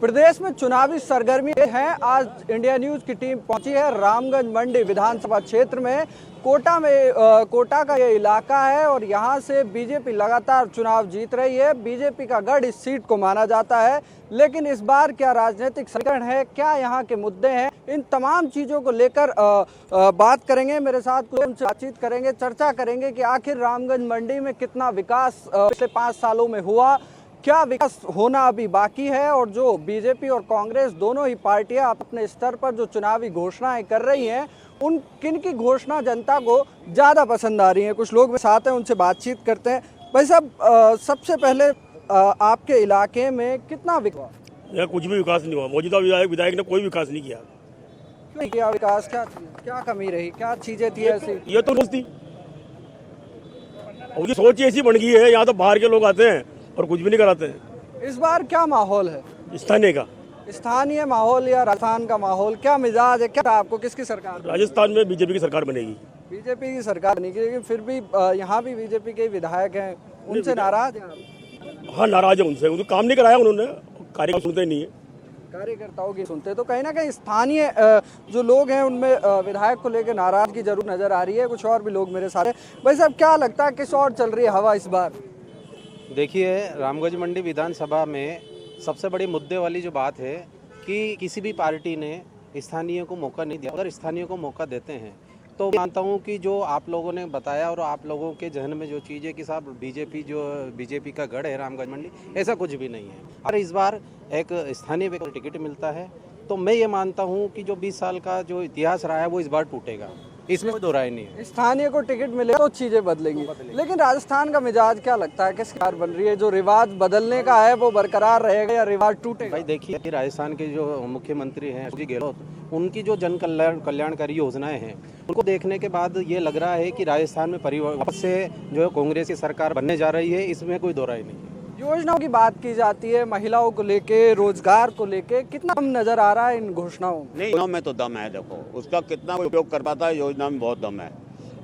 प्रदेश में चुनावी सरगर्मी है। आज इंडिया न्यूज की टीम पहुंची है रामगंज मंडी विधानसभा क्षेत्र में। कोटा का ये इलाका है और यहां से बीजेपी लगातार चुनाव जीत रही है। बीजेपी का गढ़ इस सीट को माना जाता है, लेकिन इस बार क्या राजनीतिक समीकरण है, क्या यहाँ के मुद्दे हैं, इन तमाम चीज़ों को लेकर बात करेंगे। मेरे साथ कुछ बातचीत करेंगे, चर्चा करेंगे कि आखिर रामगंज मंडी में कितना विकास पिछले 5 सालों में हुआ, क्या विकास होना अभी बाकी है, और जो बीजेपी और कांग्रेस दोनों ही पार्टियां अपने स्तर पर जो चुनावी घोषणाएं कर रही हैं, उन किन की घोषणा जनता को ज़्यादा पसंद आ रही है। कुछ लोग मेरे साथ हैं, उनसे बातचीत करते हैं। भाई साहब, सबसे पहले आपके इलाके में कितना विकास? यहाँ कुछ भी विकास नहीं हुआ। मौजूदा विधायक ने कोई विकास नहीं किया। क्यों नहीं किया विकास? क्या कमी रही, क्या चीज़ें थी ऐसी? ये तो थी, उनकी सोच ही ऐसी बन गई है। यहाँ तो बाहर के लोग आते हैं और कुछ भी नहीं कराते हैं। इस बार क्या माहौल है स्थानीय माहौल या राजस्थान का माहौल, क्या मिजाज है, क्या आपको किसकी सरकार? राजस्थान में बीजेपी की सरकार बनेगी। बीजेपी की सरकार बनेगी, लेकिन फिर भी यहाँ भी बीजेपी के विधायक हैं, उनसे नाराज हैं? हाँ, नाराज है उनसे। उनको काम नहीं कराया उन्होंने, कार्यक्रम सुनते नहीं है। कार्यकर्ताओं की सुनते, तो कहीं ना कहीं स्थानीय जो लोग हैं उनमें विधायक को लेकर नाराजगी जरूर नजर आ रही है। कुछ और भी लोग मेरे साथ हैं। भाई साहब, क्या लगता है किस और चल रही है हवा इस बार? देखिए, रामगंज मंडी विधानसभा में सबसे बड़ी मुद्दे वाली जो बात है कि किसी भी पार्टी ने स्थानीय को मौका नहीं दिया। अगर स्थानीय को मौका देते हैं तो मानता हूं कि जो आप लोगों ने बताया और आप लोगों के जहन में जो चीज़ है कि साहब बीजेपी का गढ़ है रामगंज मंडी, ऐसा कुछ भी नहीं है। और इस बार एक स्थानीय व्यक्ति को टिकट मिलता है तो मैं ये मानता हूँ कि जो 20 साल का जो इतिहास रहा है वो इस बार टूटेगा, इसमें कोई दो राय नहीं है। स्थानीय को टिकट मिले तो चीजें बदलेंगी। लेकिन राजस्थान का मिजाज क्या लगता है, किस कार बन रही है? जो रिवाज बदलने का है वो बरकरार रहेगा या रिवाज टूटेगा? भाई देखिए, राजस्थान के जो मुख्यमंत्री हैं अशोक गहलोत, उनकी जो जन कल्याणकारी योजनाएं हैं उनको देखने के बाद ये लग रहा है कि राजस्थान में वापस से जो है कांग्रेस की सरकार बनने जा रही है, इसमें कोई दो राय नहीं है। योजनाओं की बात की जाती है, महिलाओं को लेके, रोजगार को लेके, कितना दम नजर आ रहा है इन घोषणाओं में? योजनाओं में तो दम है। देखो, उसका कितना उपयोग कर पाता है, योजना में बहुत दम है।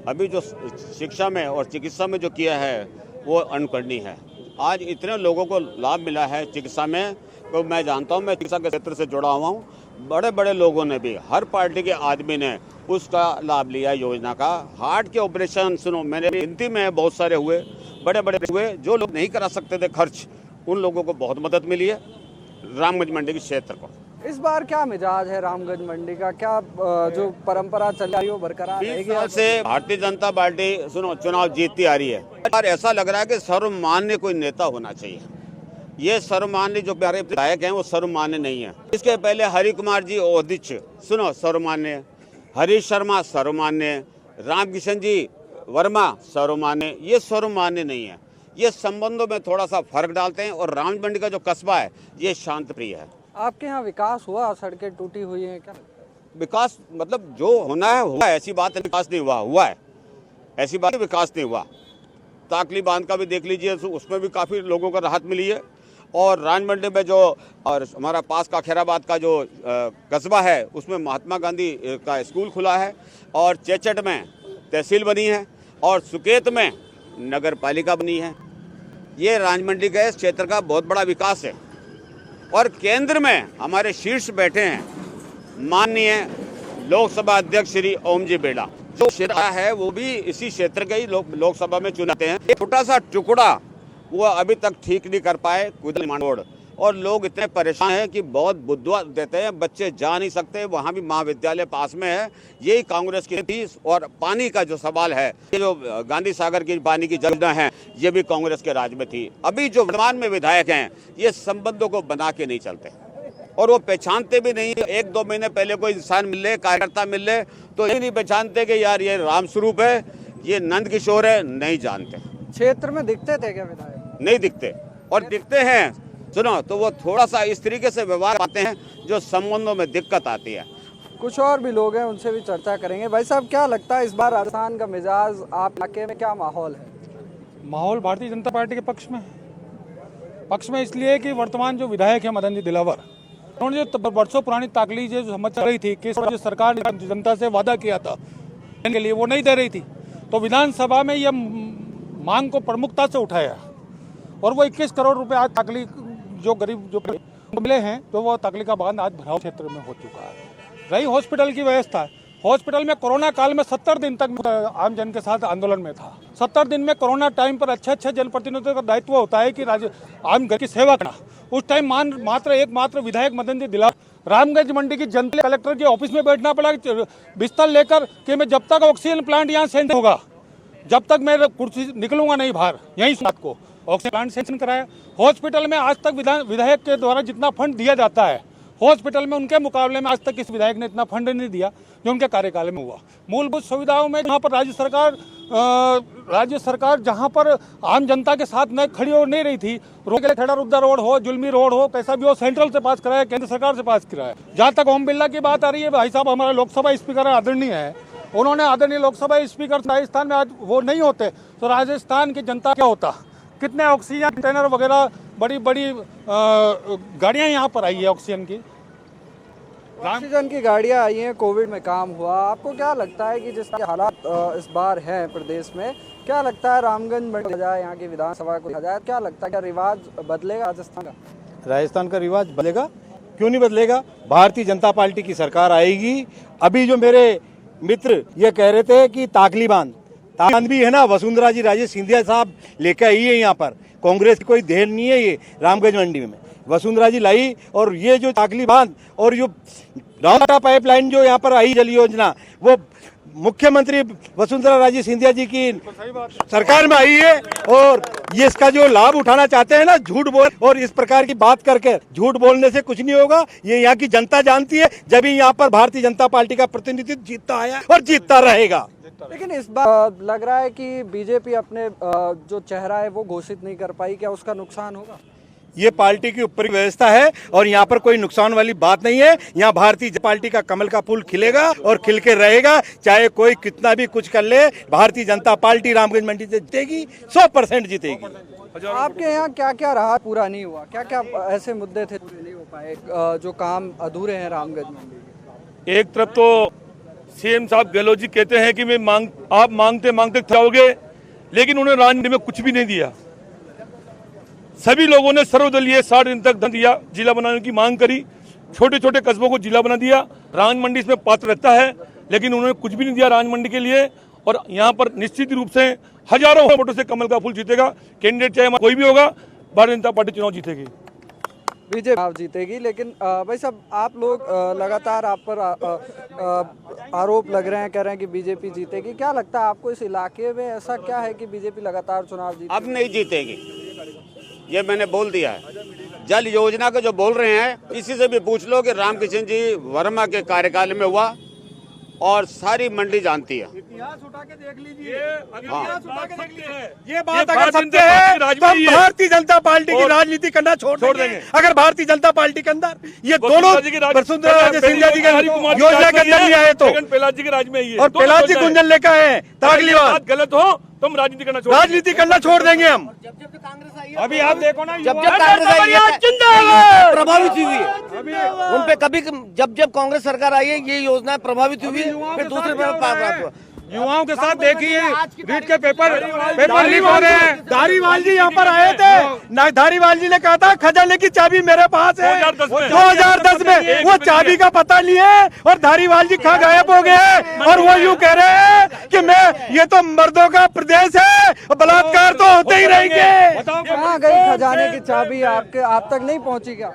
अभी जो शिक्षा में और चिकित्सा में जो किया है वो अनुकरणीय है। आज इतने लोगों को लाभ मिला है चिकित्सा में, तो मैं जानता हूँ, मैं चिकित्सा के क्षेत्र से जुड़ा हुआ हूँ। बड़े बड़े लोगों ने भी, हर पार्टी के आदमी ने उसका लाभ लिया योजना का। हार्ट के ऑपरेशन, सुनो, मेरे गिनती में बहुत सारे हुए, बड़े बड़े हुए। जो लोग नहीं करा सकते थे खर्च, उन लोगों को बहुत मदद मिली है रामगंज मंडी के क्षेत्र को। इस बार क्या मिजाज है रामगंज मंडी का? क्या जो परंपरा चल रही है वो बरकरार रहेगी? 20 साल से भारतीय जनता पार्टी सुनो चुनाव जीतती आ रही है और ऐसा लग रहा है कि सर्वमान्य कोई नेता होना चाहिए। ये सर्वमान्य जो प्यारे विधायक हैं वो सर्वमान्य नहीं है। इसके पहले हरि कुमार जी ओदिच, सुनो, सर्वमान्य। हरीश शर्मा सर्वमान्य, रामकिशन जी वर्मा सर्वमान्य। ये सर्वमान्य नहीं है। ये संबंधों में थोड़ा सा फर्क डालते हैं। और रामगंज मंडी का जो कस्बा है ये शांत प्रिय है। आपके यहाँ विकास हुआ? सड़कें टूटी हुई हैं क्या? विकास मतलब जो होना है हुआ है, ऐसी बात है विकास नहीं हुआ है, ऐसी बात विकास नहीं हुआ। ताकली बांध का भी देख लीजिए, उसमें भी काफ़ी लोगों को राहत मिली है। और रामगंज मंडी में जो और हमारा पास का खैराबाद का जो कस्बा है उसमें महात्मा गांधी का स्कूल खुला है, और चेचट में तहसील बनी है, और सुकेत में नगर पालिका बनी है। ये रामगंज मंडी के क्षेत्र का बहुत बड़ा विकास है। और केंद्र में हमारे शीर्ष बैठे हैं माननीय लोकसभा अध्यक्ष श्री ओम जी बिरला। जो क्षेत्र है वो भी इसी क्षेत्र के ही लोकसभा में चुनाते हैं। एक छोटा सा टुकड़ा वो अभी तक ठीक नहीं कर पाए, कुदल रोड, और लोग इतने परेशान हैं कि बहुत बुद्धवा देते हैं, बच्चे जा नहीं सकते। वहाँ भी महाविद्यालय पास में है। यही कांग्रेस की थी। और पानी का जो सवाल है, ये जो गांधी सागर की पानी की योजना है, ये भी कांग्रेस के राज में थी। अभी जो वर्तमान में विधायक हैं ये संबंधों को बना के नहीं चलते और वो पहचानते भी नहीं। 1-2 महीने पहले कोई इंसान मिल ले, कार्यकर्ता मिल ले, तो ये नहीं पहचानते कि यार ये राम स्वरूप है, ये नंद किशोर है, नहीं जानते। क्षेत्र में दिखते थे क्या विधायक? नहीं दिखते, और दिखते हैं सुनो तो वो थोड़ा सा इस तरीके से व्यवहार पाते हैं जो संबंधों में दिक्कत आती है। कुछ और भी लोग हैं, उनसे भी चर्चा करेंगे। भाई साहब, क्या लगता है इस बार राजस्थान का मिजाज, आप इलाके में क्या माहौल है? माहौल भारतीय जनता पार्टी के पक्ष में इसलिए कि वर्तमान जो विधायक है मदन जी दिलावर, उन्होंने जो वर्षों पुरानी ताकली जो समझ चल रही थी कि जो सरकार ने जनता से वादा किया था के लिए वो नहीं दे रही थी, तो विधानसभा में यह मांग को प्रमुखता से उठाया और वो 21 करोड़ रुपए आज ताकली जो गरीब जो मिले हैं तो वो ताकली का बांध आज भराव क्षेत्र में हो चुका है। रही हॉस्पिटल की व्यवस्था, हॉस्पिटल में कोरोना काल में 70 दिन तक आम जन के साथ आंदोलन में था। 70 दिन में कोरोना टाइम पर अच्छे जनप्रतिनिधियों का दायित्व होता है कि आम घर की सेवा करना। उस टाइम एकमात्र विधायक मदन जी दिलावर रामगंज मंडी की जनता कलेक्टर के ऑफिस में बैठना पड़ा बिस्तर लेकर कि मैं जब तक ऑक्सीजन प्लांट यहाँ सेंड होगा, जब तक मैं कुर्सी निकलूंगा नहीं बाहर, यहीं रात को ऑक्सीजन प्लांट सेंशन कराया। हॉस्पिटल में आज तक विधायक के द्वारा जितना फंड दिया जाता है, हॉस्पिटल में उनके मुकाबले में आज तक किसी विधायक ने इतना फंड नहीं दिया जो उनके कार्यकाल में हुआ। मूलभूत सुविधाओं में जहाँ पर राज्य सरकार जहाँ पर आम जनता के साथ न खड़ी हो नहीं रही थी, रोड के लिए खेड़ा रुद्दा रोड हो, जुलमी रोड हो, कैसा भी हो, सेंट्रल से पास कराया, केंद्र सरकार से पास कराया। जहाँ तक ओम बिरला की बात आ रही है, भाई साहब हमारे लोकसभा स्पीकर आदरणीय है, उन्होंने आदरणीय लोकसभा स्पीकर राजस्थान में आज वो नहीं होते तो राजस्थान की जनता क्या होता। कितने ऑक्सीजन कंटेनर वगैरह बड़ी बड़ी गाड़ियां यहाँ पर आई है ऑक्सीजन की, ऑक्सीजन की गाड़ियां आई हैं, कोविड में काम हुआ। आपको क्या लगता है कि जिस तरह के हालात इस बार हैं प्रदेश में, क्या लगता है रामगंज मंडी जाए, यहाँ की विधानसभा को जाए, क्या लगता है क्या रिवाज बदलेगा राजस्थान का? राजस्थान का रिवाज बदलेगा, क्यों नहीं बदलेगा। भारतीय जनता पार्टी की सरकार आएगी। अभी जो मेरे मित्र ये कह रहे थे कि ताकली बांध भी है ना, वसुंधरा जी राजे सिंधिया साहब लेकर आई है यहाँ पर, कांग्रेस की कोई देर नहीं है ये रामगंज मंडी में, वसुंधरा जी लाई। और ये जो ताकली बांध और जो रावटा पाइपलाइन जो यहाँ पर आई जल योजना, वो मुख्यमंत्री वसुंधरा राजे सिंधिया जी की सरकार में आई है। और ये इसका जो लाभ उठाना चाहते हैं ना, झूठ बोल और इस प्रकार की बात करके झूठ बोलने से कुछ नहीं होगा। ये यहाँ की जनता जानती है, जब भी यहाँ पर भारतीय जनता पार्टी का प्रतिनिधित्व जीतता आया और जीतता रहेगा। लेकिन इस बार लग रहा है कि बीजेपी अपने जो चेहरा है वो घोषित नहीं कर पाई, क्या उसका नुकसान होगा? ये पार्टी की ऊपर व्यवस्था है और यहाँ पर कोई नुकसान वाली बात नहीं है। यहाँ भारतीय जनता पार्टी का कमल का फूल खिलेगा और खिल के रहेगा, चाहे कोई कितना भी कुछ कर ले। भारतीय जनता पार्टी रामगंज मंडी से जीतेगी, 100% जीतेगी। आपके यहाँ क्या क्या रहा पूरा नहीं हुआ, क्या क्या ऐसे मुद्दे थे पूरे नहीं हो पाए, जो काम अधूरे हैं रामगंज मंडी? एक तरफ तो सीएम साहब गहलोत जी कहते हैं कि आप मांगते मांगते जाओगे, लेकिन उन्होंने राजनीति में कुछ भी नहीं दिया। सभी लोगों ने सर्वदलीय 60 दिन तक धन दिया, जिला बनाने की मांग करी, छोटे छोटे कस्बों को जिला बना दिया। राज मंडी इसमें पात्र रहता है, लेकिन उन्होंने कुछ भी नहीं दिया राज मंडी के लिए। और यहाँ पर निश्चित रूप से हजारों वोटों से कमल का फूल जीतेगा। कैंडिडेट चाहे कोई भी होगा, भारतीय जनता पार्टी चुनाव जीतेगी, बीजेपी जीतेगी। लेकिन भाई साहब, आप लोग लगातार आप पर आरोप लग रहे हैं, कह रहे हैं कि बीजेपी जीतेगी। क्या लगता है आपको इस इलाके में ऐसा क्या है कि बीजेपी लगातार चुनाव जीतेगी? अब नहीं जीतेगी, ये मैंने बोल दिया है। जल योजना का जो बोल रहे हैं, किसी से भी पूछ लो कि रामकिशन जी वर्मा के कार्यकाल में हुआ, और सारी मंडी जानती है। इतिहास उठा के देख लीजिए, ये बात अगर सत्य है तो हम भारतीय जनता पार्टी की राजनीति करना छोड़ देंगे। अगर भारतीय जनता पार्टी के अंदर ये दोनों वसुंधरा राजे सिंधिया जी के योजना के अंदर नहीं आए तो, प्रहलाद जी के राज में और प्रहलाद जी गुंजन लेकर आए, ताकली बात गलत हो तुम राजनीति करना छोड़ देंगे हम। अभी आप देखो ना, जब कांग्रेस आई है प्रभावित हुई है उन पे, कभी जब कांग्रेस सरकार आई है ये योजना प्रभावित हुई है, फिर दूसरे पर युवाओं के साथ देखिए रीट के पेपर लीक हो रहे हैं। धारीवाल जी यहाँ पर आए थे, धारीवाल जी ने कहा था खजाने की चाबी मेरे पास है। 2010 में वो चाबी का पता नहीं है और धारीवाल जी कहाँ गायब हो गए। और वो यूँ कह रहे हैं कि ये तो मर्दों का प्रदेश है, बलात्कार तो होते ही रहेंगे। कहाँ गई खजाने की चाबी? आप तक नहीं पहुँची क्या?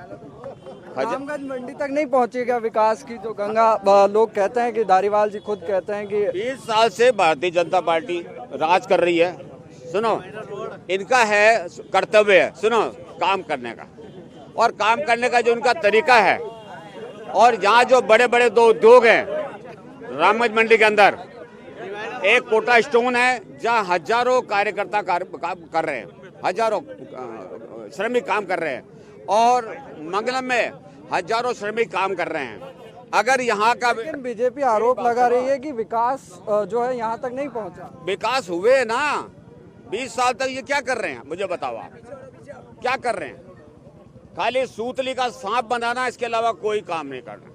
रामगंज मंडी तक नहीं पहुंचेगा विकास की जो गंगा लोग कहते हैं कि धारीवाल जी खुद कहते हैं कि 20 साल से भारतीय जनता पार्टी राज कर रही है। सुनो, इनका है कर्तव्य है, सुनो, काम करने का, और काम करने का जो उनका तरीका है। और यहाँ जो बड़े बड़े 2 उद्योग हैं रामगंज मंडी के अंदर, एक कोटा स्टोन है जहाँ हजारों कार्यकर्ता काम कर रहे हैं, हजारों श्रमिक काम कर रहे हैं, और मंगलम में हजारों श्रमिक काम कर रहे हैं। अगर यहाँ का बीजेपी आरोप लगा रही है कि विकास जो है यहाँ तक नहीं पहुँचा। विकास हुए ना 20 साल तक, ये क्या कर रहे हैं मुझे बताओ, आप क्या कर रहे हैं? खाली सूतली का सांप बनाना, इसके अलावा कोई काम नहीं करना।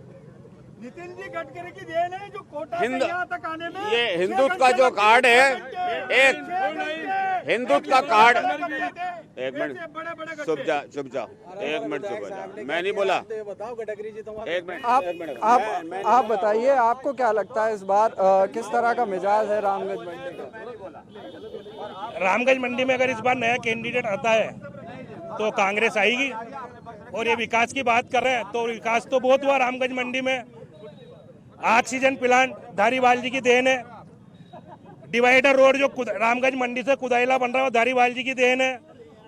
नितिन जी गडकरी की देन है जो कोटा हिंद- से यहाँ तक आने में ये हिंदुत्व का जो कार्ड है, हिंदुत्व का कार्ड, एक मिनट चुप जा, एक मिनट चुप जा, मैं नहीं बोला, बताओ गडकरी जी तुम एक मिनट, आप बताइए, आपको क्या लगता है इस बार किस तरह का मिजाज है रामगंज मंडी का? रामगंज मंडी में अगर इस बार नया कैंडिडेट आता है तो कांग्रेस आएगी। और ये विकास की बात कर रहे हैं तो विकास तो बहुत हुआ रामगंज मंडी में। ऑक्सीजन प्लांट धारीवाल जी की देन है। डिवाइडर रोड जो रामगंज मंडी से कुदाइला बन रहा है वो धारीवाल जी की देन है।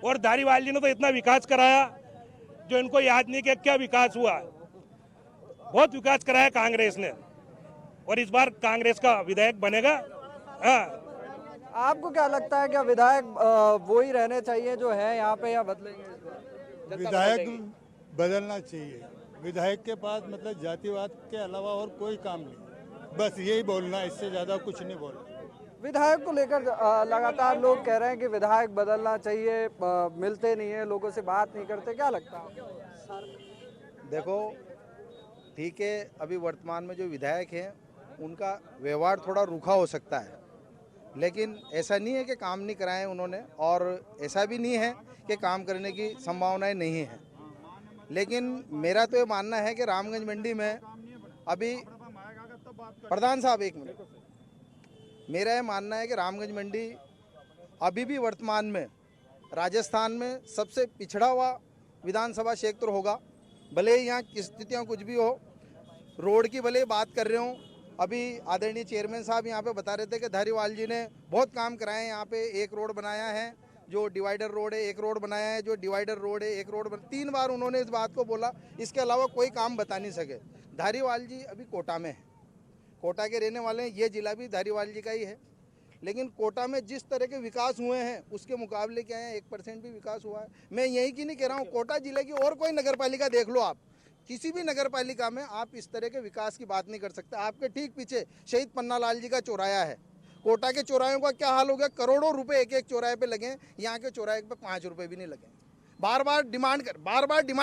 और धारीवाल जी ने तो इतना विकास कराया जो इनको याद नहीं कि क्या विकास हुआ। बहुत विकास कराया कांग्रेस ने और इस बार कांग्रेस का विधायक बनेगा। हाँ, आपको क्या लगता है, क्या विधायक वो ही रहने चाहिए जो है यहाँ पे, या बदलेंगे इस बार? जनता विधायक बदलेगी? बदलना चाहिए। विधायक के पास मतलब जातिवाद के अलावा और कोई काम नहीं, बस यही बोलना, इससे ज्यादा कुछ नहीं बोलना। विधायक को लेकर लगातार लोग कह रहे हैं कि विधायक बदलना चाहिए, मिलते नहीं है, लोगों से बात नहीं करते, क्या लगता है? देखो ठीक है, अभी वर्तमान में जो विधायक हैं उनका व्यवहार थोड़ा रूखा हो सकता है, लेकिन ऐसा नहीं है कि काम नहीं कराए उन्होंने, और ऐसा भी नहीं है कि काम करने की संभावनाएं नहीं है। लेकिन मेरा तो ये मानना है कि रामगंज मंडी में अभी प्रधान साहब एक मिनट, मेरा ये मानना है कि रामगंज मंडी अभी भी वर्तमान में राजस्थान में सबसे पिछड़ा हुआ विधानसभा क्षेत्र होगा। भले ही यहाँ की स्थितियाँ कुछ भी हो, रोड की भले ही बात कर रहे हो, अभी आदरणीय चेयरमैन साहब यहाँ पे बता रहे थे कि धारीवाल जी ने बहुत काम कराए। यहाँ पे एक रोड बनाया है जो डिवाइडर रोड है, एक रोड बनाया है जो डिवाइडर रोड है, एक रोड 3 बार उन्होंने इस बात को बोला, इसके अलावा कोई काम बता नहीं सके। धारीवाल जी अभी कोटा में है, कोटा के रहने वाले हैं, ये जिला भी धारीवाल जी का ही है, लेकिन कोटा में जिस तरह के विकास हुए हैं उसके मुकाबले क्या है, 1% भी विकास हुआ है। मैं यही की नहीं कह रहा हूँ, कोटा जिले की और कोई नगर पालिका देख लो आप, किसी भी नगर पालिका में आप इस तरह के विकास की बात नहीं कर सकते। आपके ठीक पीछे शहीद पन्नालाल जी का चौराया है, कोटा के चौरायों का क्या हाल हो गया, करोड़ों रुपए एक एक चौराहे पे लगे, यहाँ के चौराहे पे 5 रुपए भी नहीं लगे। बार बार डिमांड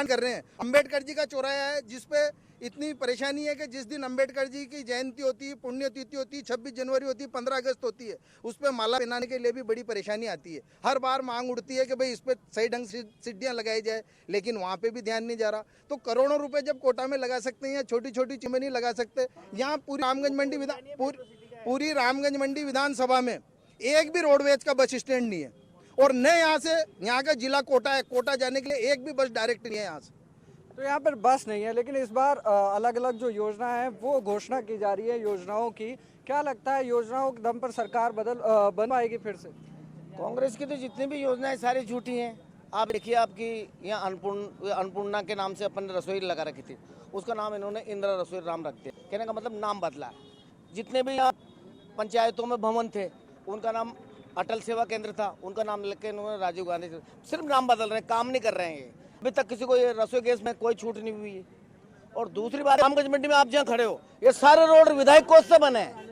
कर रहे हैं। अंबेडकर जी का चौराया है जिसपे इतनी परेशानी है कि जिस दिन अंबेडकर जी की जयंती होती है, पुण्यतिथि होती है, 26 जनवरी होती है, 15 अगस्त होती है, उस पर माला पहनाने के लिए भी बड़ी परेशानी आती है। हर बार मांग उठती है कि भाई इस पर सही ढंग से सीढ़ियाँ लगाई जाए, लेकिन वहाँ पे भी ध्यान नहीं जा रहा। तो करोड़ों रुपए जब कोटा में लगा सकते हैं या छोटी छोटी चीज़ें नहीं लगा सकते, यहाँ पूरी रामगंज मंडी विधानसभा में एक भी रोडवेज का बस स्टैंड नहीं है, और न यहाँ का जिला कोटा है, कोटा जाने के लिए एक भी बस डायरेक्ट नहीं है यहाँ से। तो यहाँ पर बस नहीं है, लेकिन इस बार अलग अलग जो योजना है वो घोषणा की जा रही है योजनाओं की। क्या लगता है योजनाओं के दम पर सरकार बन पाएगी फिर से? कांग्रेस की तो जितनी भी योजनाएं सारी झूठी हैं। आप देखिए, आपकी यहाँ अन्नपूर्णा के नाम से अपन ने रसोई लगा रखी थी, उसका नाम इन्होंने इंदिरा रसोई राम रख दिया। कहने का मतलब नाम बदला। जितने भी यहाँ पंचायतों में भवन थे उनका नाम अटल सेवा केंद्र था, उनका नाम लिख के इन्होंने राजीव गांधी, सिर्फ नाम बदल रहे हैं, काम नहीं कर रहे हैं। ये अभी तक किसी को ये रसोई गैस में कोई छूट नहीं हुई है। और दूसरी बात, रामगंज मंडी में आप जहाँ खड़े हो, ये सारे रोड विधायक कोष से बने हैं,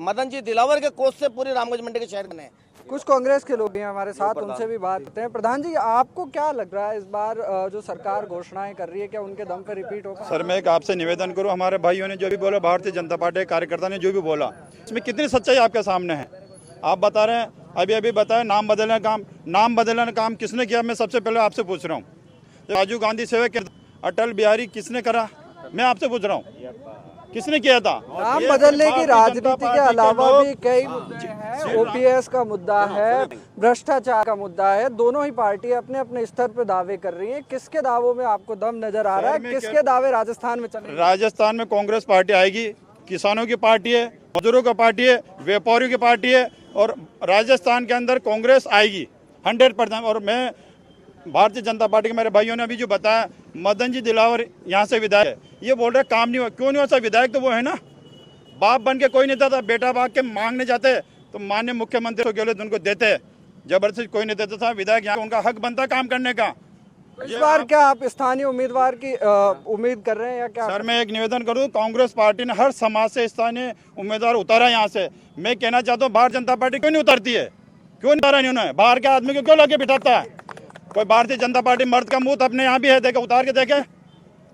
मदन जी दिलावर के कोष से पूरी रामगंज मंडी के शहर बने हैं। कुछ कांग्रेस के लोग हैं हमारे साथ, उनसे भी बात करते हैं। प्रधान जी, आपको क्या लग रहा है इस बार जो सरकार घोषणाएं कर रही है, क्या उनके दम पर रिपीट होगा? सर, मैं एक आपसे निवेदन करूं, हमारे भाइयों ने जो भी बोला, भारतीय जनता पार्टी के कार्यकर्ता ने जो भी बोला, इसमें कितनी सच्चाई आपके सामने है? आप बता रहे हैं, अभी बताया नाम बदलने का काम किसने किया? मैं सबसे पहले आपसे पूछ रहा हूँ, राजीव गांधी सेवा केंद्र, अटल बिहारी किसने करा? मैं आपसे पूछ रहा हूँ, किसने किया था? नाम बदलने की राजनीति के अलावा भी कई मुद्दे हैं। ओपीएस का मुद्दा है, भ्रष्टाचार का मुद्दा है। दोनों ही पार्टी अपने अपने स्तर पर दावे कर रही है। किसके दावों में आपको दम नजर आ रहा है? किसके दावे राजस्थान में चले? राजस्थान में कांग्रेस पार्टी आएगी, किसानों की पार्टी है, मजदूरों की पार्टी है, व्यापारियों की पार्टी है, और राजस्थान के अंदर कांग्रेस आएगी 100%। और मैं भारतीय जनता पार्टी के, मेरे भाइयों ने अभी जो बताया, मदन जी दिलावर यहाँ से विधायक है, ये बोल रहे काम नहीं हुआ। क्यों नहीं हुआ? सब विधायक तो वो है ना, बाप बन के कोई नेता था, बेटा बाग के मांगने जाते तो माननीय मुख्यमंत्री गहलोत उनको देते, जबरदस्ती कोई नहीं देता था। विधायक यहाँ उनका हक बनता काम करने का। इस बार क्या आप स्थानीय उम्मीदवार की उम्मीद कर रहे हैं या क्या? सर, मैं एक निवेदन करूँ, कांग्रेस पार्टी ने हर समाज से स्थानीय उम्मीदवार उतारा यहाँ से। मैं कहना चाहता हूँ, भारतीय जनता पार्टी क्यों नहीं उतारती है? क्यों नहीं उतारा इन्होंने? बाहर के आदमी को क्यों लगे बिठाता है? कोई भारतीय जनता पार्टी मर्द का मुंह अपने यहाँ भी है, देखे उतार के देखे,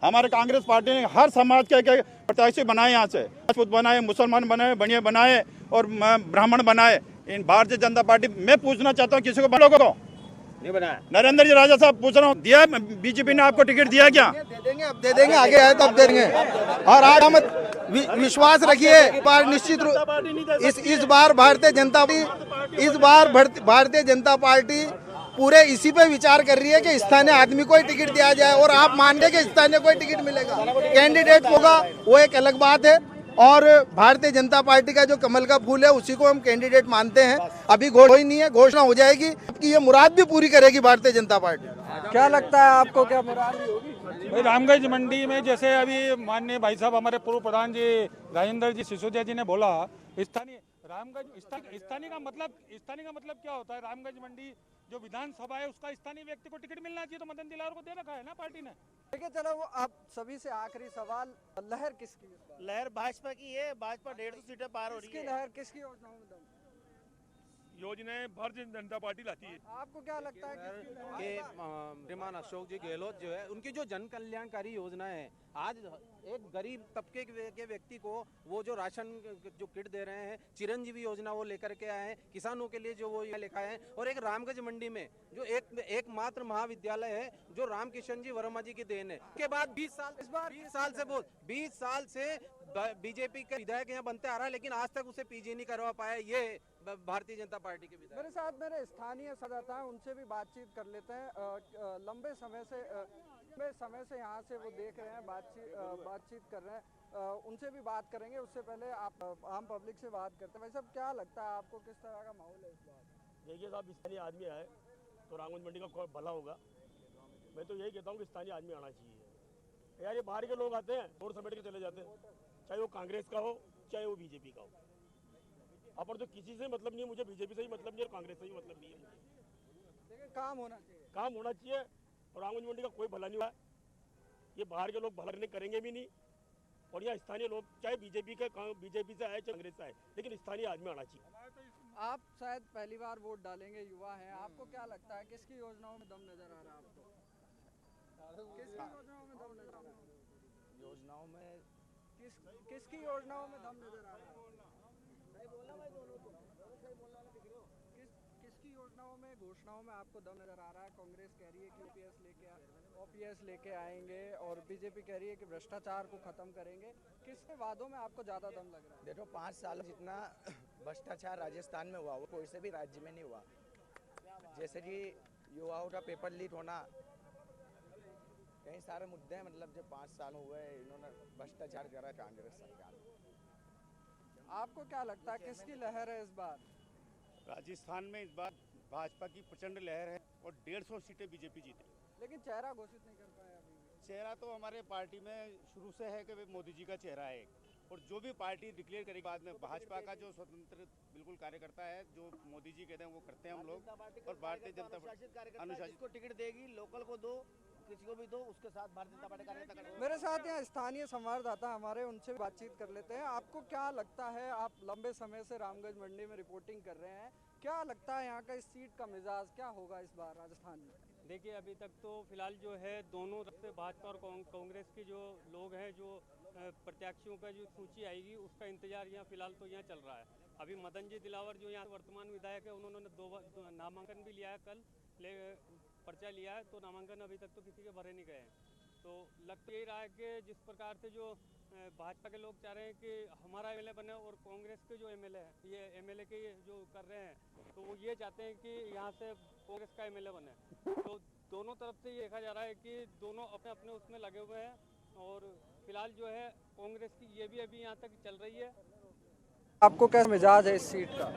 हमारे कांग्रेस पार्टी ने हर समाज के प्रत्याशी बनाए, यहाँ से राजपूत बनाए, मुसलमान बनाए, बनिया बनाए और ब्राह्मण बनाए। इन भारतीय जनता पार्टी, मैं पूछना चाहता हूँ किसी को लोगों को नहीं बनाया। नरेंद्र जी राजा साहब पूछ रहा हूँ, दिया बीजेपी ने आपको टिकट दिया क्या? दे देंगे, अब दे देंगे, आगे आए तो अब दे देंगे। और आज हम विश्वास रखिए, पर निश्चित रूप इस बार भारतीय जनता पार्टी पूरे इसी पे विचार कर रही है कि स्थानीय आदमी को ही टिकट दिया जाए। और आप मान रहे कि स्थानीय को ही टिकट मिलेगा, कैंडिडेट होगा वो एक अलग बात है। और भारतीय जनता पार्टी का जो कमल का फूल है उसी को हम कैंडिडेट मानते हैं। अभी घोषणा ही नहीं है, घोषणा हो जाएगी कि ये मुराद भी पूरी करेगी भारतीय जनता पार्टी। क्या लगता है आपको, क्या मुराद होगी? भाई रामगंज मंडी में जैसे अभी माननीय भाई साहब हमारे पूर्व प्रधान जी राजेंद्र जी सिसोदिया जी ने बोला, स्थानीय का मतलब क्या होता है? रामगंज मंडी जो विधानसभा है उसका स्थानीय व्यक्ति को टिकट मिलना चाहिए, तो मदन दिलावर को दे रखा है ना पार्टी ने। ठीक है, चलो वो आप सभी से आखिरी सवाल, लहर किसकी? लहर भाजपा की है, भाजपा 150 सीटें पार हो रही है। लहर किसकी योजनाओं में दम? योजनाएं भारतीय जनता पार्टी लाती है। आपको क्या लगता है कि श्रीमान अशोक जी गहलोत जो है, उनकी जो जन कल्याणकारी योजना है, आज एक गरीब तबके के व्यक्ति को वो जो राशन जो किट दे रहे हैं, चिरंजीवी योजना वो लेकर के आए हैं, किसानों के लिए जो वो लेकर आए हैं। और एक रामगंज मंडी में जो एकमात्र महाविद्यालय है जो रामकिशन जी वर्मा जी की देन है, उसके बाद 20 साल से बीजेपी के विधायक यहाँ बनते आ रहा है, लेकिन आज तक उसे पीजी नहीं करवा पाया ये भारतीय जनता पार्टी के विधायक। मेरे साथ मेरे स्थानीय संवाददाता हैं, उनसे भी बातचीत कर लेते हैं। लंबे समय से यहाँ से वो देख रहे हैं, बातचीत कर रहे हैं, उनसे भी बात करेंगे। उससे पहले आप आम पब्लिक से बात करते हैं। भाई साहब, क्या लगता है आपको, किस तरह का माहौल है इस बार? देखिए साहब, स्थानीय आदमी आए तो रामगंज मंडी का भला होगा। मैं तो यही कहता हूँ कि स्थानीय आदमी आना चाहिए। यार ये बाहर के लोग आते हैं, वोट समेट के चले जाते हैं, चाहे वो कांग्रेस का हो चाहे वो बीजेपी का हो। अपन तो किसी से मतलब नहीं है, मुझे बीजेपी से ही मतलब नहीं है और कांग्रेस से ही मतलब नहीं है मुझे। लेकिन काम होना चाहिए और रामगंज मंडी का कोई भला नहीं हुआ है। ये बाहर के लोग भला नहीं करेंगे भी नहीं, और यहाँ स्थानीय लोग चाहे बीजेपी से आए चाहे कांग्रेस से आए, लेकिन स्थानीय आदमी आना चाहिए। आप शायद पहली बार वोट डालेंगे, युवा हैं, आपको क्या लगता है किसकी योजनाओं में दम नजर आ रहा है आपको? किसकी योजनाओं में दम नजर आ रहा है? किसकी योजनाओं में दम नजर आ रहा है? किसकी योजनाओं में, घोषणाओं में आपको दम नजर आ रहा है? कांग्रेस कह रही है कि ओपीएस लेके आएंगे और बीजेपी कह रही है कि भ्रष्टाचार को खत्म करेंगे। किसके वादों में आपको ज्यादा दम लग रहा है? देखो, 5 साल जितना भ्रष्टाचार राजस्थान में हुआ वो कोई से भी राज्य में नहीं हुआ। जैसे कि युवाओं का पेपर लीक होना, कई सारे मुद्दे हैं। मतलब जब 5 साल हुए इन्होंने भ्रष्टाचार करा कांग्रेस सरकार। आपको क्या लगता है किसकी लहर है इस बार? राजस्थान में इस बार भाजपा की प्रचंड लहर है और 150 सीटें बीजेपी जीती। लेकिन चेहरा घोषित नहीं कर पाया अभी। चेहरा तो हमारे पार्टी में शुरू से है कि मोदी जी का चेहरा है, और जो भी पार्टी डिक्लेयर करेगी बाद में भाजपा का जो स्वतंत्र बिल्कुल कार्यकर्ता है, जो मोदी जी कहते हैं वो करते हैं हम लोग। और भारतीय जनता पार्टी अनुशासित को टिकट देगी, लोकल को दो, किसी को भी दो, उसके साथ भारतीय जनता पार्टी कार्यकर्ता करेगा। मेरे साथ यहाँ स्थानीय संवाददाता हमारे, उनसे भी बातचीत कर लेते हैं। आपको क्या लगता है, आप लंबे समय से रामगंज मंडी में रिपोर्टिंग कर रहे हैं, क्या लगता है यहाँ का इस सीट का मिजाज क्या होगा इस बार राजस्थान में? देखिए, अभी तक तो फिलहाल जो है दोनों तरफ से भाजपा और कांग्रेस के जो लोग हैं, जो प्रत्याशियों का जो सूची आएगी उसका इंतजार यहाँ फिलहाल तो यहाँ चल रहा है। अभी मदन जी दिलावर जो यहाँ वर्तमान विधायक है, उन्होंने 2 नामांकन भी लिया है, कल पर्चा लिया है, तो नामांकन अभी तक तो किसी के भरे नहीं गए हैं। तो लग यही रहा है कि जिस प्रकार से जो भाजपा के लोग चाह रहे हैं कि हमारा एमएलए बने, और कांग्रेस के जो एमएलए है, ये एमएलए के जो कर रहे हैं, तो वो ये चाहते हैं कि यहाँ से कांग्रेस का एमएलए बने। तो दोनों तरफ से ये देखा जा रहा है कि दोनों अपने अपने उसमें लगे हुए हैं, और फिलहाल जो है कांग्रेस की ये भी अभी यहाँ तक चल रही है। आपको कैसा मिजाज है इस सीट का?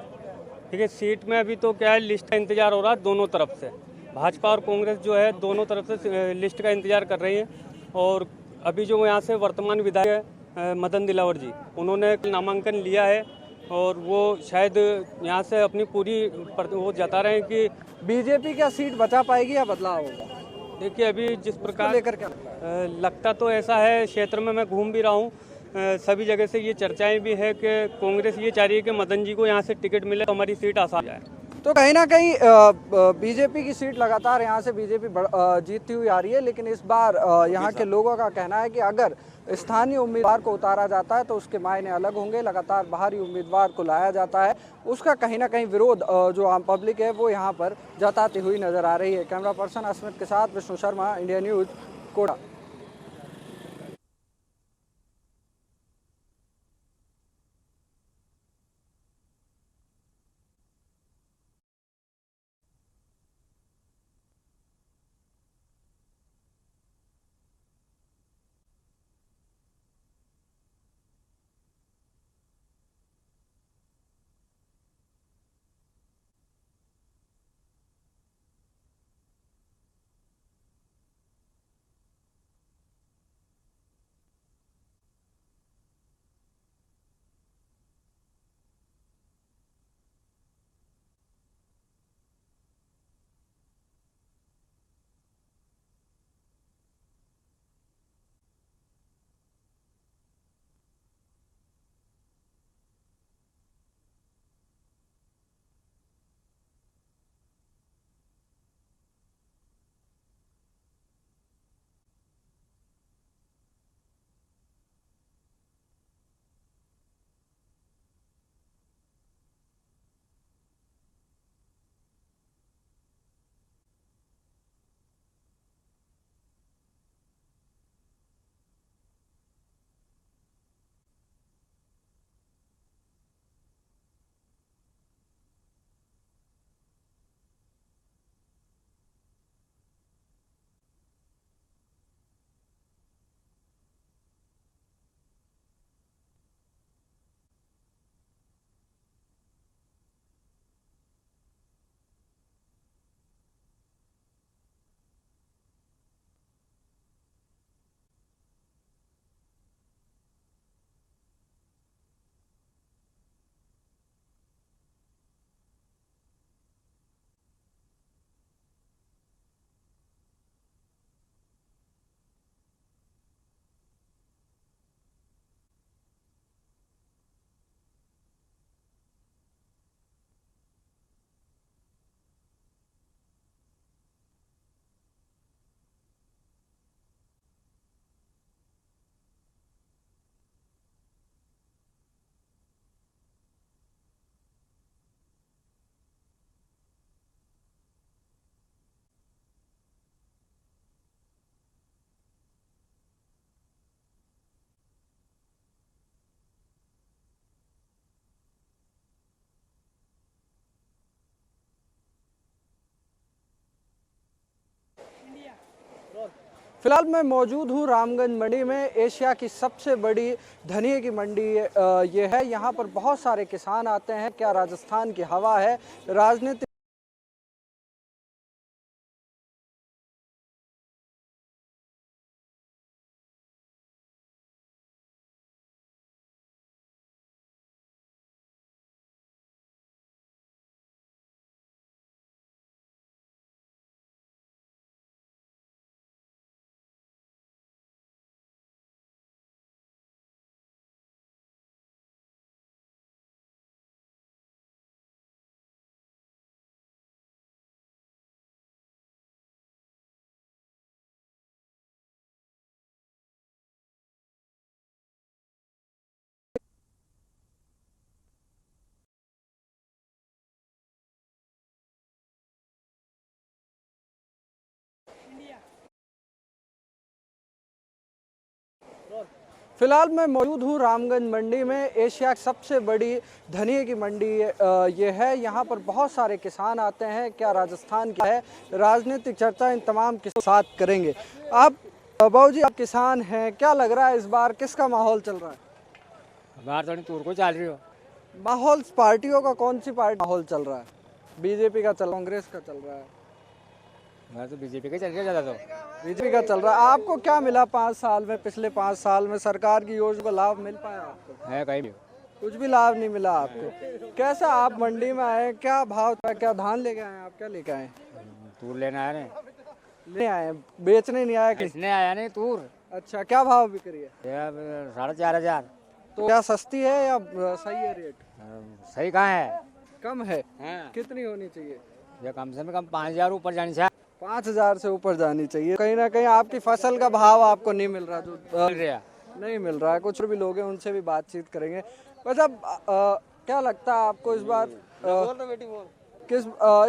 ठीक है, सीट में अभी तो क्या है, लिस्ट का इंतजार हो रहा है दोनों तरफ से। भाजपा और कांग्रेस जो है दोनों तरफ से लिस्ट का इंतजार कर रही हैं। और अभी जो यहाँ से वर्तमान विधायक मदन दिलावर जी, उन्होंने नामांकन लिया है, और वो शायद यहाँ से अपनी पूरी वो जता रहे हैं कि बीजेपी क्या सीट बचा पाएगी या बदलाव होगा? देखिए, अभी जिस प्रकार लेकर क्या लगता तो ऐसा है, क्षेत्र में मैं घूम भी रहा हूँ, सभी जगह से ये चर्चाएं भी है कि कांग्रेस ये चाह रही है कि मदन जी को यहाँ से टिकट मिले तो हमारी सीट आसान जाए। तो कहीं ना कहीं बीजेपी की सीट लगातार यहाँ से बीजेपी जीतती हुई आ रही है, लेकिन इस बार यहाँ के लोगों का कहना है कि अगर स्थानीय उम्मीदवार को उतारा जाता है तो उसके मायने अलग होंगे। लगातार बाहरी उम्मीदवार को लाया जाता है, उसका कहीं ना कहीं विरोध जो आम पब्लिक है वो यहाँ पर जताती हुई नजर आ रही है। कैमरा पर्सन अस्मित के साथ विष्णु शर्मा, इंडिया न्यूज, कोटा। फिलहाल मैं मौजूद हूँ रामगंज मंडी में। एशिया की सबसे बड़ी धनिये की मंडी ये है। यहाँ पर बहुत सारे किसान आते हैं। क्या राजस्थान की हवा है? राजनीतिक फिलहाल मैं मौजूद हूँ रामगंज मंडी में। एशिया की सबसे बड़ी धनिये की मंडी ये है। यहाँ पर बहुत सारे किसान आते हैं। क्या राजस्थान की है? राजनीतिक चर्चा इन तमाम के साथ करेंगे। आप बाबूजी, आप किसान हैं, क्या लग रहा है इस बार किसका माहौल चल रहा है? बाहर थोड़ी दूर को चल रही हो। माहौल पार्टियों का, कौन सी पार्टी माहौल चल रहा है? बीजेपी का चल, कांग्रेस का चल रहा है? मैं तो बीजेपी का चल रहा है ज़्यादा। तो बीजेपी का चल रहा है। आपको क्या मिला 5 साल में? पिछले 5 साल में सरकार की योजना का लाभ मिल पाया आपको? है कहीं भी कुछ भी लाभ नहीं मिला आपको। कैसा आप मंडी में आए, क्या भाव था? क्या धान लेके आए? आप क्या लेके आए? तूर लेना है ले आए, बेचने नहीं आया? किसने आया नहीं तूर। अच्छा, क्या भाव बिक्री है? 4,500। तो क्या सस्ती है या सही है रेट? सही कहाँ है? कम है, हाँ। कितनी होनी चाहिए? ये कम से कम 5,000 ऊपर जानी चाहिए। 5,000 से ऊपर जानी चाहिए। कहीं ना कहीं आपकी फसल का भाव आपको नहीं मिल रहा, जो नहीं मिल रहा है। कुछ भी लोग हैं, उनसे भी बातचीत करेंगे। वैसे अब क्या लगता है आपको इस बार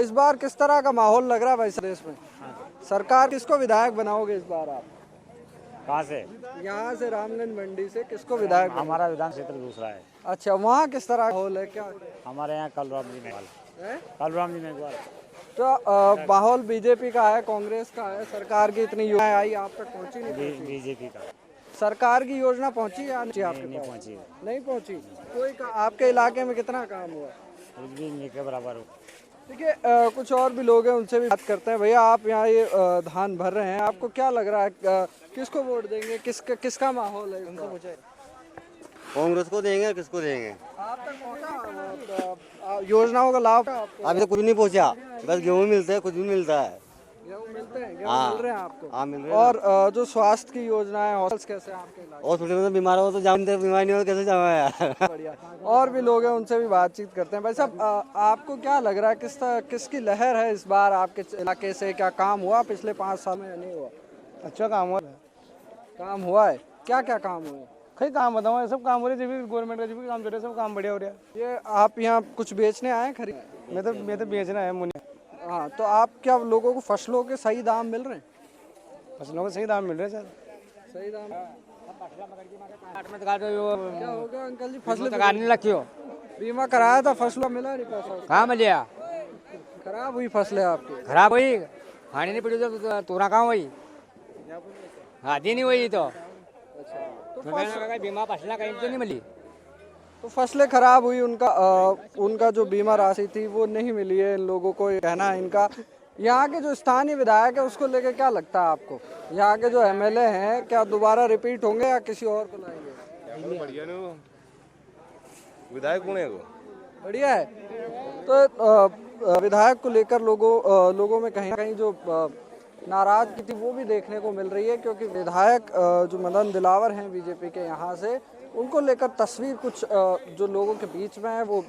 इस बार किस तरह का माहौल लग रहा है वैसे देश में? सरकार किसको विधायक बनाओगे इस बार आप? कहाँ से? यहाँ से रामगंज मंडी से किसको विधायक? हमारा विधान क्षेत्र दूसरा है। अच्छा, वहाँ किस तरह का माहौल है? क्या हमारे यहाँ कलराम जी मेघवाल। तो माहौल बीजेपी का है, कांग्रेस का है? सरकार की इतनी योजनाएं आई, आप तक पहुँची नहीं? बीजेपी का। सरकार की योजना पहुँची या नहीं? आपके पास पहुँची। नहीं पहुँची। कोई आपके इलाके में कितना काम हुआ? कुछ भी नहीं के बराबर हो। देखिए, कुछ और भी लोग हैं, उनसे भी बात करते हैं। भैया, आप यहाँ ये धान भर रहे हैं, आपको क्या लग रहा है किसको वोट देंगे? किसका माहौल है? कांग्रेस को देंगे, किसको देंगे? आप तक पहुंचा योजनाओं का लाभ? अभी तो कुछ नहीं पहुंचा, बस गेहूँ मिलते हैं, कुछ भी मिलता है। गेहूँ मिलते हैं? गेहूँ मिल रहे हैं आपको? हाँ, मिल रहे हैं। और जो स्वास्थ्य की योजना है, हॉस्पिटल कैसे आपके इलाके? हॉस्पिटल में तो बीमार हो तो जानते, बीमार नहीं हो कैसे जाओ यार। बढ़िया। और भी लोग हैं, उनसे भी बातचीत करते हैं। भाई साहब, आपको क्या लग रहा है किसकी लहर है इस बार आपके इलाके से? क्या काम हुआ पिछले 5 साल में या नहीं हुआ? अच्छा काम हुआ। काम हुआ है? क्या क्या काम हुआ? कई काम बताओ, सब काम हो रहे हैं, गवर्नमेंट का जो भी काम चल रहा है, सब काम बढ़िया हो रहा है। ये आप यहाँ कुछ बेचने आए हैं, खरीद? मैं तो बेचना है मुनिया। हाँ, तो आप क्या लोगों को फसलों के सही दाम मिल रहे हैं? फसलों के सही दाम मिल रहे हैं सर। सही दाम? क्या हो गया अंकल जी? फसलें काटने लगी हो? बीमा कराया था, फसलों मिला नहीं पैसा? कहाँ मिलिया? खराब हुई फसलें आपकी? खराब हुई, खानी नहीं पड़ी तो तोरा कहाँ हुई? आधी नहीं हुई तो बीमा फसला कहीं तो नहीं मिली। तो फसलें खराब हुई, उनका जो बीमा राशि थी वो नहीं मिली है इन लोगों को, ये कहना है इनका। यहाँ के जो स्थानीय विधायक है उसको लेके क्या लगता है आपको? यहाँ के जो एमएलए हैं, क्या दोबारा रिपीट होंगे या किसी और को लाएंगे? बढ़िया नहीं विधायक कौन है? बढ़िया है। तो विधायक को लेकर लोगों में कहीं ना कहीं जो नाराजगी थी वो भी देखने को मिल रही है, क्योंकि विधायक जो मदन दिलावर हैं बीजेपी के यहाँ से, उनको लेकर तस्वीर कुछ जो लोगों के बीच में है वो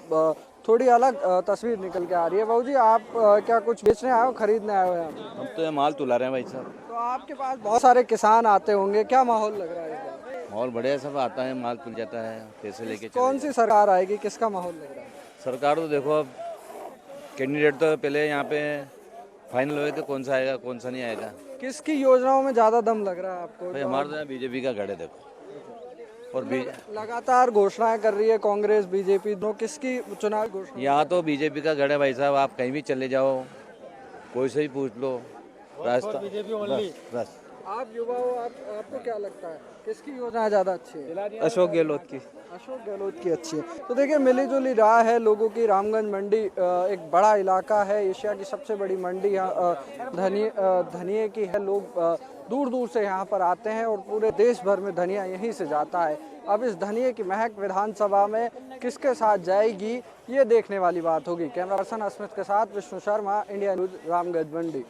थोड़ी अलग तस्वीर निकल के आ रही है। बाबू जी, आप क्या कुछ बेचने आए हो, खरीदने आए हो? हम तो माल तुला रहे हैं भाई साहब। तो आपके पास बहुत सारे किसान आते होंगे, क्या माहौल लग रहा है? माहौल बढ़िया, सब आता है, माल तुल जाता है, पैसे लेके। कौन सी सरकार आएगी, किसका माहौल लग रहा है? सरकार तो देखो, अब कैंडिडेट तो पहले यहाँ पे फाइनल हुए कि कौन सा आएगा कौन सा नहीं आएगा। किसकी योजनाओं में ज्यादा दम लग रहा है आपको? भाई हमारा तो बीजेपी का गढ़ है देखो, और लगातार घोषणाएं कर रही है कांग्रेस बीजेपी दोनों। किसकी चुनाव घोषणा? यहाँ तो बीजेपी का गढ़ है भाई साहब। आप कहीं भी चले जाओ, कोई से भी पूछ लो, रास्ता बस। आप युवा हो, आपको क्या लगता है किसकी योजना ज्यादा अच्छी है? अशोक गहलोत की। अशोक गहलोत की अच्छी है। तो देखिए, मिली जुली राय है लोगों की। रामगंज मंडी एक बड़ा इलाका है, एशिया की सबसे बड़ी मंडी यहाँ धनिये की है। लोग दूर दूर से यहाँ पर आते हैं और पूरे देश भर में धनिया यहीं से जाता है। अब इस धनिये की महक विधानसभा में किसके साथ जाएगी, ये देखने वाली बात होगी। कैमरा पर्सन अस्मित के साथ विष्णु शर्मा, इंडिया न्यूज, रामगंज मंडी।